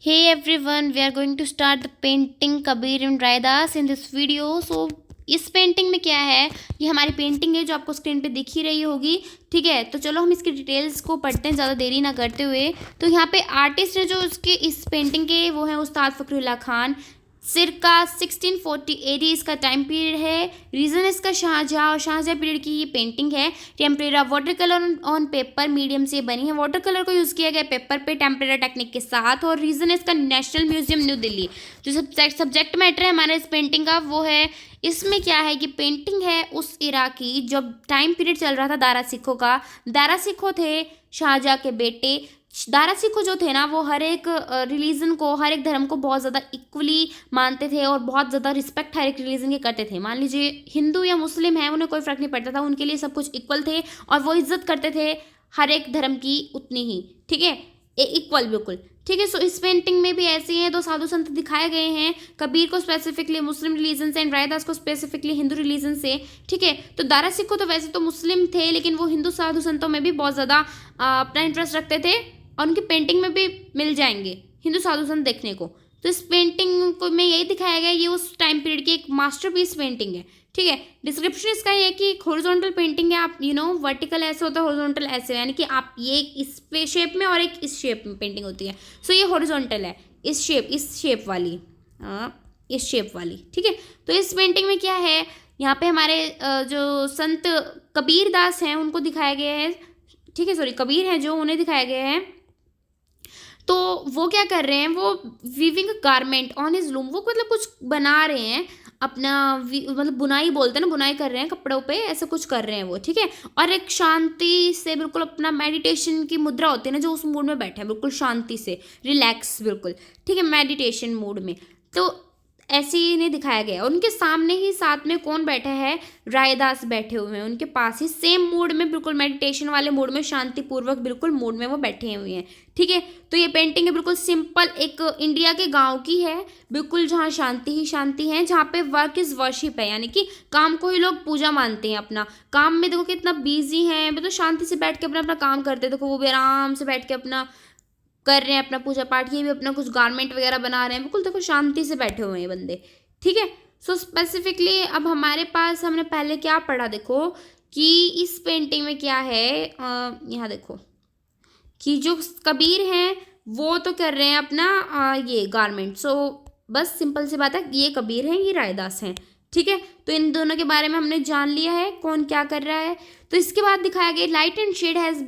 Hey everyone, we are going to start the painting Kabir and Raidas in this video. So इस painting में क्या है, ये हमारी पेंटिंग है जो आपको स्क्रीन पे दिख ही रही होगी। ठीक है, तो चलो हम इसकी डिटेल्स को पढ़ते हैं ज़्यादा देरी ना करते हुए। तो यहाँ पे आर्टिस्ट है जो इसके इस पेंटिंग के, वो है उस्ताद फ़खरुल्लाह खान। सिरका 1640 AD इसका टाइम पीरियड है। रीज़न इसका शाहजहाँ और शाहजहाँ पीरियड की ये पेंटिंग है। Tempera water colour on paper medium से बनी है। वाटर कलर को यूज़ किया गया पेपर पे टेम्परेरा टेक्निक के साथ। और रीज़न इसका नेशनल म्यूजियम न्यू दिल्ली। जो सब्जेक्ट मैटर है हमारे इस पेंटिंग का वो है, इसमें क्या है कि पेंटिंग है उस इरा की जब टाइम पीरियड चल रहा था दारा सिखों का। दारा सिखों थे शाहजहाँ के बेटे। दारा सिखों जो थे ना, वो हर एक रिलीजन को, हर एक धर्म को बहुत ज़्यादा इक्वली मानते थे और बहुत ज़्यादा रिस्पेक्ट हर एक रिलीजन के करते थे। मान लीजिए हिंदू या मुस्लिम है, उन्हें कोई फ़र्क नहीं पड़ता था, उनके लिए सब कुछ इक्वल थे और वो इज्जत करते थे हर एक धर्म की उतनी ही। ठीक है, इक्वल बिल्कुल। ठीक है, सो इस पेंटिंग में भी ऐसे ही हैं, दो साधु संत दिखाए गए हैं। कबीर को स्पेसिफिकली मुस्लिम रिलीजन से एंड रायदास को स्पेसिफिकली हिंदू रिलीजन से। ठीक है, तो दारा सिखो तो वैसे तो मुस्लिम थे, लेकिन वो हिंदू साधु संतों में भी बहुत ज़्यादा अपना इंटरेस्ट रखते थे और उनकी पेंटिंग में भी मिल जाएंगे हिंदू साधु संत देखने को। तो इस पेंटिंग को में यही दिखाया गया, ये उस टाइम पीरियड की एक मास्टरपीस पेंटिंग है। ठीक है, डिस्क्रिप्शन इसका ये है कि एक हॉरिजॉन्टल पेंटिंग है। आप वर्टिकल ऐसे होता है, हॉरिजॉन्टल ऐसे, यानी कि आप ये इस शेप में और एक इस शेप में पेंटिंग होती है। सो ये हॉरिजॉन्टल है, इस शेप वाली, इस शेप वाली। ठीक है, तो इस पेंटिंग में क्या है, यहाँ पे हमारे जो संत कबीर दास हैं उनको दिखाया गया है। ठीक है, सॉरी, कबीर हैं जो, उन्हें दिखाया गया है। तो वो क्या कर रहे हैं, वो weaving garment on his loom, वो मतलब कुछ बना रहे हैं अपना, मतलब बुनाई बोलते हैं ना, बुनाई कर रहे हैं कपड़ों पे, ऐसा कुछ कर रहे हैं वो। ठीक है, और एक शांति से बिल्कुल अपना मेडिटेशन की मुद्रा होती है ना, जो उस मूड में बैठे हैं बिल्कुल शांति से, रिलैक्स बिल्कुल। ठीक है, मेडिटेशन मूड में। तो ऐसे ही इन्हें दिखाया गया। उनके सामने ही साथ में कौन बैठा है, रायदास बैठे हुए हैं उनके पास ही, सेम मूड में, बिल्कुल मेडिटेशन वाले मूड में, शांतिपूर्वक बिल्कुल मूड में वो बैठे हुए हैं। ठीक है, तो ये पेंटिंग है बिल्कुल सिंपल, एक इंडिया के गांव की है बिल्कुल, जहाँ शांति ही शांति है, जहाँ पे वर्क इज वर्शिप है, यानी कि काम को ही लोग पूजा मानते हैं अपना। काम में देखो कितना बिजी है, मतलब शांति से बैठ के अपना अपना काम करते हैं। देखो वो भी आराम से बैठ के अपना कर रहे हैं अपना पूजा पाठ, ये भी अपना कुछ गारमेंट वगैरह बना रहे हैं, बिल्कुल देखो शांति से बैठे हुए हैं बंदे। ठीक है, सो स्पेसिफिकली अब हमारे पास, हमने पहले क्या पढ़ा देखो कि इस पेंटिंग में क्या है, यहाँ देखो कि जो कबीर हैं वो तो कर रहे हैं अपना ये गारमेंट। सो बस सिंपल सी बात है, ये कबीर हैं, ये रायदास हैं। ठीक है, तो इन दोनों के बारे में हमने जान लिया है कौन क्या कर रहा है। तो इसके बाद दिखाया गया, light and shade has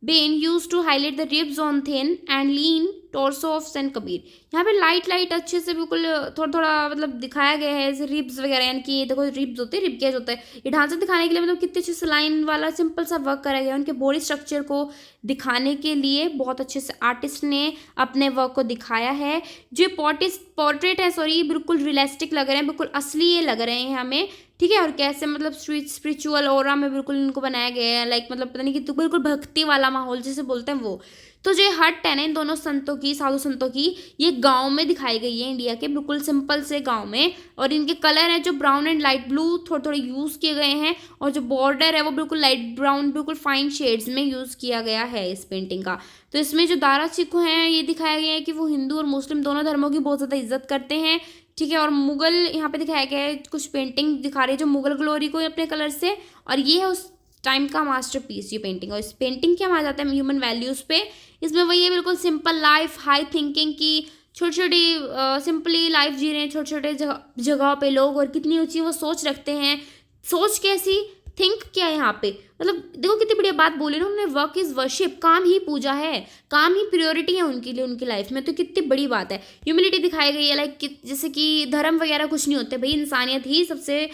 been used to highlight the ribs on thin and lean torso of saint Kabir. यहाँ पे लाइट अच्छे से बिल्कुल थोड़ा थोड़ा मतलब दिखाया गया है, जैसे रिब्स वगैरह, यानी कि देखो रिब्स होते हैं, रिब केज होता है, ये ढांचा दिखाने के लिए मतलब कितने अच्छे से लाइन वाला सिंपल सा वर्क करा गया। उनके बॉडी स्ट्रक्चर को दिखाने के लिए बहुत अच्छे से आर्टिस्ट ने अपने वर्क को दिखाया है। जो पोर्ट्रेट है, सॉरी, बिल्कुल रियलिस्टिक लग रहे हैं, बिल्कुल असली ये लग रहे हैं हमें। ठीक है, और कैसे मतलब स्पिरिचुअल ऑरा में बिल्कुल इनको बनाया गया है, लाइक मतलब पता नहीं कि तो बिल्कुल भक्ति वाला माहौल जैसे बोलते हैं वो। तो जो हट है ना इन दोनों संतों की, साधु संतों की, ये गांव में दिखाई गई है, इंडिया के बिल्कुल सिंपल से गांव में। और इनके कलर है जो ब्राउन एंड लाइट ब्लू थोड़े थोड़े यूज़ किए गए हैं, और जो बॉर्डर है वो बिल्कुल लाइट ब्राउन, बिल्कुल फाइन शेड्स में यूज़ किया गया है इस पेंटिंग का। तो इसमें जो दारा सिखो हैं, ये दिखाया गया है कि वो हिंदू और मुस्लिम दोनों धर्मों की बहुत ज़्यादा इज्जत करते हैं। ठीक है, और मुगल यहाँ पे दिखाया गया है, कुछ पेंटिंग दिखा रही है जो मुगल ग्लोरी को अपने कलर से, और ये है उस टाइम का मास्टरपीस ये पेंटिंग। और इस पेंटिंग क्या माना जाता है, ह्यूमन वैल्यूज़ पे। इसमें वही है बिल्कुल सिंपल लाइफ, हाई थिंकिंग की, छोटी छोटी सिंपली लाइफ जी रहे हैं छोटे छोटे जगहों पे लोग, और कितनी ऊंची वो सोच रखते हैं। सोच कैसी, थिंक क्या है यहाँ पे, मतलब देखो कितनी बढ़िया बात बोली ना उन्होंने, वर्क इज वर्शिप, काम ही पूजा है, काम ही प्रियोरिटी है उनके लिए उनकी लाइफ में। तो कितनी बड़ी बात है। ह्यूमिलिटी दिखाई गई है, लाइक जैसे कि धर्म वगैरह कुछ नहीं होते भाई, इंसानियत ही सबसे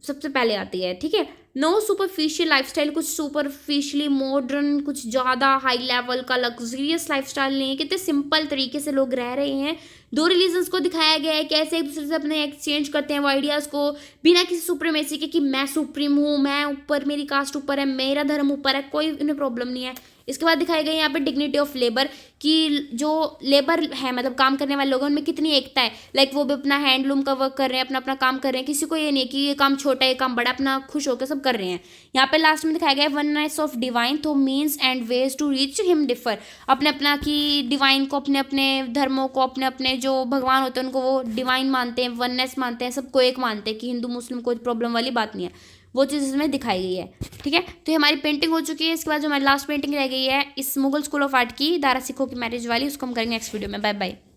सबसे पहले आती है। ठीक है, नो सुपरफिशियल लाइफस्टाइल, कुछ सुपरफिशियली मॉडर्न, कुछ ज़्यादा हाई लेवल का लग्जरियस लाइफस्टाइल नहीं है, कितने सिंपल तरीके से लोग रह रहे हैं। दो रिलीजन्स को दिखाया गया है, कैसे एक दूसरे से अपने एक्सचेंज करते हैं वो आइडियाज़ को, बिना किसी सुप्रीमेसी के कि मैं सुप्रीम हूँ, मैं ऊपर, मेरी कास्ट ऊपर है, मेरा धर्म ऊपर है, कोई उन्हें प्रॉब्लम नहीं है। इसके बाद दिखाई गई यहाँ पे डिग्निटी ऑफ लेबर, कि जो लेबर है मतलब काम करने वाले लोग हैं उनमें कितनी एकता है। लाइक वो भी अपना हैंडलूम का वर्क कर रहे हैं, अपना अपना काम कर रहे हैं, किसी को ये नहीं है कि ये काम छोटा है ये काम बड़ा, अपना खुश होकर सब कर रहे हैं। यहाँ पे लास्ट में दिखाया गया है वननेस ऑफ डिवाइन, तो means and ways to reach him differ, अपने अपना कि डिवाइन को, अपने अपने धर्मों को, अपने अपने जो भगवान होते हैं उनको वो डिवाइन मानते हैं, वननेस मानते हैं, सबको एक मानते हैं कि हिंदू मुस्लिम कोई प्रॉब्लम वाली बात नहीं है। वो चीज़ इसमें दिखाई गई है। ठीक है, तो ये हमारी पेंटिंग हो चुकी है। इसके बाद जो हमारी लास्ट पेंटिंग रह गई है इस मुगल स्कूल ऑफ आर्ट की, दारा सिखों की मैरिज वाली, उसको हम करेंगे नेक्स्ट वीडियो में। Bye bye.